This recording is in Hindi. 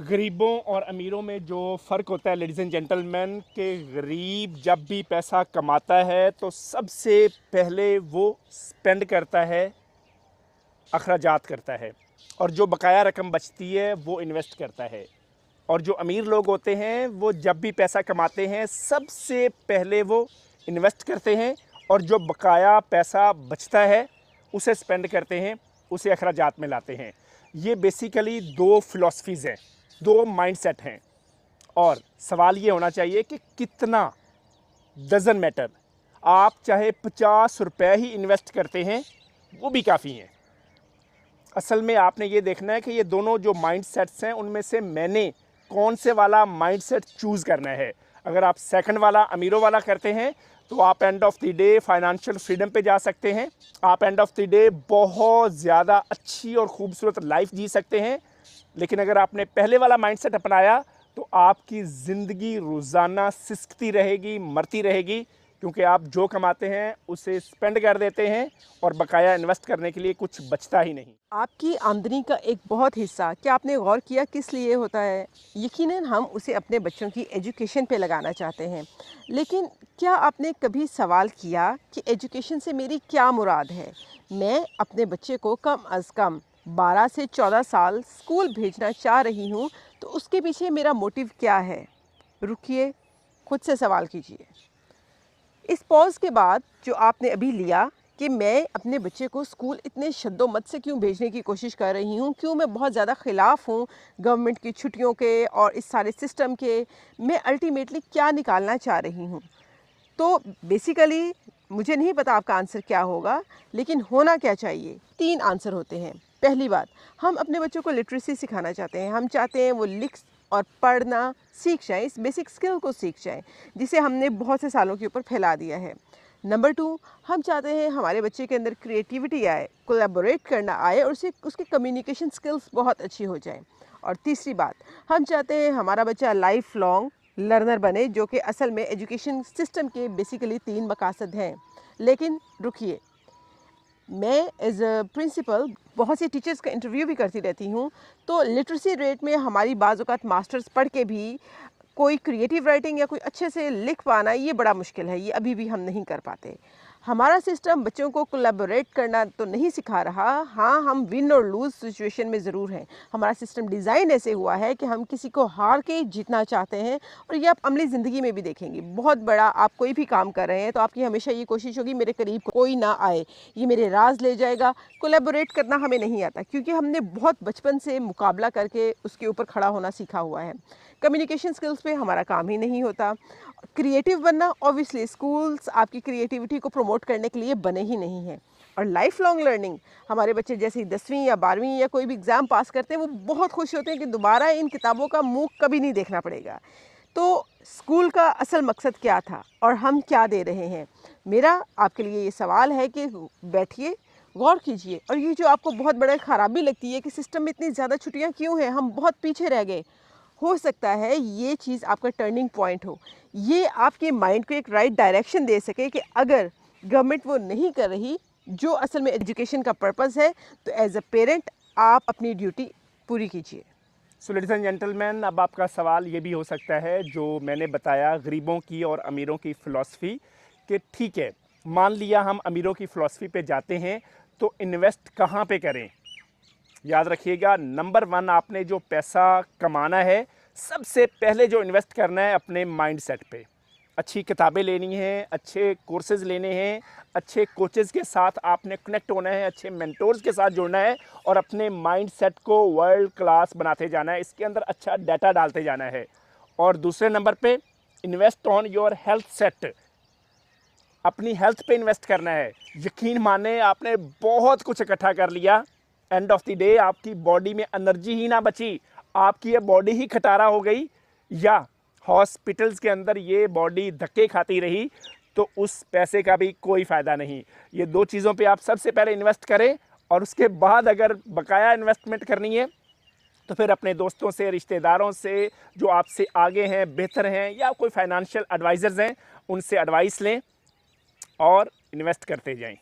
गरीबों और अमीरों में जो फ़र्क होता है लेडीज़ एंड जेंटलमैन, के गरीब जब भी पैसा कमाता है तो सबसे पहले वो स्पेंड करता है, अखराजात करता है, और जो बकाया रकम बचती है वो इन्वेस्ट करता है। और जो अमीर लोग होते हैं वो जब भी पैसा कमाते हैं सबसे पहले वो इन्वेस्ट करते हैं, और जो बकाया पैसा बचता है उसे स्पेंड करते हैं, उसे अखराजात में लाते हैं। ये बेसिकली दो फ़िलॉसफीज़ हैं, दो माइंडसेट हैं। और सवाल ये होना चाहिए कि कितना, डज़न मैटर, आप चाहे 50 रुपए ही इन्वेस्ट करते हैं वो भी काफ़ी हैं। असल में आपने ये देखना है कि ये दोनों जो माइंडसेट्स हैं उनमें से मैंने कौन से वाला माइंडसेट चूज़ करना है। अगर आप सेकंड वाला, अमीरों वाला करते हैं तो आप end of the day financial freedom पे जा सकते हैं। आप एंड ऑफ द डे बहुत ज़्यादा अच्छी और ख़ूबसूरत लाइफ जी सकते हैं। लेकिन अगर आपने पहले वाला माइंडसेट अपनाया तो आपकी ज़िंदगी रोज़ाना सिसकती रहेगी, मरती रहेगी, क्योंकि आप जो कमाते हैं उसे स्पेंड कर देते हैं और बकाया इन्वेस्ट करने के लिए कुछ बचता ही नहीं। आपकी आमदनी का एक बहुत हिस्सा क्या आपने गौर किया किस लिए होता है? यकीनन हम उसे अपने बच्चों की एजुकेशन पे लगाना चाहते हैं। लेकिन क्या आपने कभी सवाल किया कि एजुकेशन से मेरी क्या मुराद है? मैं अपने बच्चे को कम अज़ कम 12 से 14 साल स्कूल भेजना चाह रही हूँ, तो उसके पीछे मेरा मोटिव क्या है? रुकिए, खुद से सवाल कीजिए। इस पॉज़ के बाद जो आपने अभी लिया कि मैं अपने बच्चे को स्कूल इतने शद्दोमत से क्यों भेजने की कोशिश कर रही हूँ, क्यों मैं बहुत ज़्यादा ख़िलाफ़ हूँ गवर्नमेंट की छुट्टियों के और इस सारे सिस्टम के, मैं अल्टीमेटली क्या निकालना चाह रही हूँ। तो बेसिकली मुझे नहीं पता आपका आंसर क्या होगा, लेकिन होना क्या चाहिए? 3 आंसर होते हैं। पहली बात, हम अपने बच्चों को लिटरेसी सिखाना चाहते हैं। हम चाहते हैं वो लिख और पढ़ना सीख जाएँ, इस बेसिक स्किल को सीख जाएँ, जिसे हमने बहुत से सालों के ऊपर फैला दिया है। नंबर 2, हम चाहते हैं हमारे बच्चे के अंदर क्रिएटिविटी आए, कोलैबोरेट करना आए और उसे उसकी कम्युनिकेशन स्किल्स बहुत अच्छी हो जाएँ। और तीसरी बात, हम चाहते हैं हमारा बच्चा लाइफ़ लॉन्ग लर्नर बने, जो कि असल में एजुकेशन सिस्टम के बेसिकली 3 मकासद हैं। लेकिन रुकिए, मैं एज़ अ प्रिंसिपल बहुत से टीचर्स का इंटरव्यू भी करती रहती हूँ, तो लिटरेसी रेट में हमारी बाज़ औक़ात मास्टर्स पढ़ के भी कोई क्रिएटिव राइटिंग या कोई अच्छे से लिख पाना ये बड़ा मुश्किल है, ये अभी भी हम नहीं कर पाते। हमारा सिस्टम बच्चों को कोलैबोरेट करना तो नहीं सिखा रहा, हाँ, हम विन और लूज़ सिचुएशन में ज़रूर हैं। हमारा सिस्टम डिज़ाइन ऐसे हुआ है कि हम किसी को हार के जीतना चाहते हैं, और ये आप अमली ज़िंदगी में भी देखेंगे। बहुत बड़ा आप कोई भी काम कर रहे हैं तो आपकी हमेशा ये कोशिश होगी मेरे करीब कोई ना आए, ये मेरे राज़ ले जाएगा। कोलैबोरेट करना हमें नहीं आता, क्योंकि हमने बहुत बचपन से मुकाबला करके उसके ऊपर खड़ा होना सीखा हुआ है। कम्युनिकेशन स्किल्स पे हमारा काम ही नहीं होता। क्रिएटिव बनना, ऑब्वियसली स्कूल्स आपकी क्रिएटिविटी को प्रमोट करने के लिए बने ही नहीं हैं। और लाइफ लॉन्ग लर्निंग, हमारे बच्चे जैसे ही 10वीं या 12वीं या कोई भी एग्ज़ाम पास करते हैं, वो बहुत खुश होते हैं कि दोबारा इन किताबों का मुँह कभी नहीं देखना पड़ेगा। तो स्कूल का असल मकसद क्या था और हम क्या दे रहे हैं? मेरा आपके लिए ये सवाल है कि बैठिए, गौर कीजिए, और ये जो आपको बहुत बड़ा खराबी लगती है कि सिस्टम में इतनी ज़्यादा छुट्टियाँ क्यों हैं, हम बहुत पीछे रह गए, हो सकता है ये चीज़ आपका टर्निंग पॉइंट हो। ये आपके माइंड को एक राइट डायरेक्शन दे सके कि अगर गवर्नमेंट वो नहीं कर रही जो असल में एजुकेशन का पर्पस है, तो एज अ पेरेंट आप अपनी ड्यूटी पूरी कीजिए। सो लेडीज़ एंड जेंटलमैन, अब आपका सवाल ये भी हो सकता है जो मैंने बताया, गरीबों की और अमीरों की फ़िलॉसफ़ी, कि ठीक है, मान लिया हम अमीरों की फ़िलॉसफ़ी पे जाते हैं तो इन्वेस्ट कहाँ पे करें। याद रखिएगा, नंबर 1, आपने जो पैसा कमाना है सबसे पहले जो इन्वेस्ट करना है अपने माइंडसेट पे। अच्छी किताबें लेनी हैं, अच्छे कोर्सेज़ लेने हैं, अच्छे कोचेज़ के साथ आपने कनेक्ट होना है, अच्छे मेंटोर्स के साथ जुड़ना है और अपने माइंडसेट को वर्ल्ड क्लास बनाते जाना है, इसके अंदर अच्छा डाटा डालते जाना है। और दूसरे नंबर पे, invest on your health set, अपनी हेल्थ पे इन्वेस्ट करना है। यकीन माने, आपने बहुत कुछ इकट्ठा कर लिया, एंड ऑफ द डे आपकी बॉडी में एनर्जी ही ना बची, आपकी ये बॉडी ही खटारा हो गई, या हॉस्पिटल्स के अंदर ये बॉडी धक्के खाती रही, तो उस पैसे का भी कोई फ़ायदा नहीं। ये 2 चीज़ों पे आप सबसे पहले इन्वेस्ट करें, और उसके बाद अगर बकाया इन्वेस्टमेंट करनी है तो फिर अपने दोस्तों से, रिश्तेदारों से जो आपसे आगे हैं, बेहतर हैं, या कोई फाइनेंशियल एडवाइज़र्स हैं, उनसे एडवाइस लें और इन्वेस्ट करते जाएं।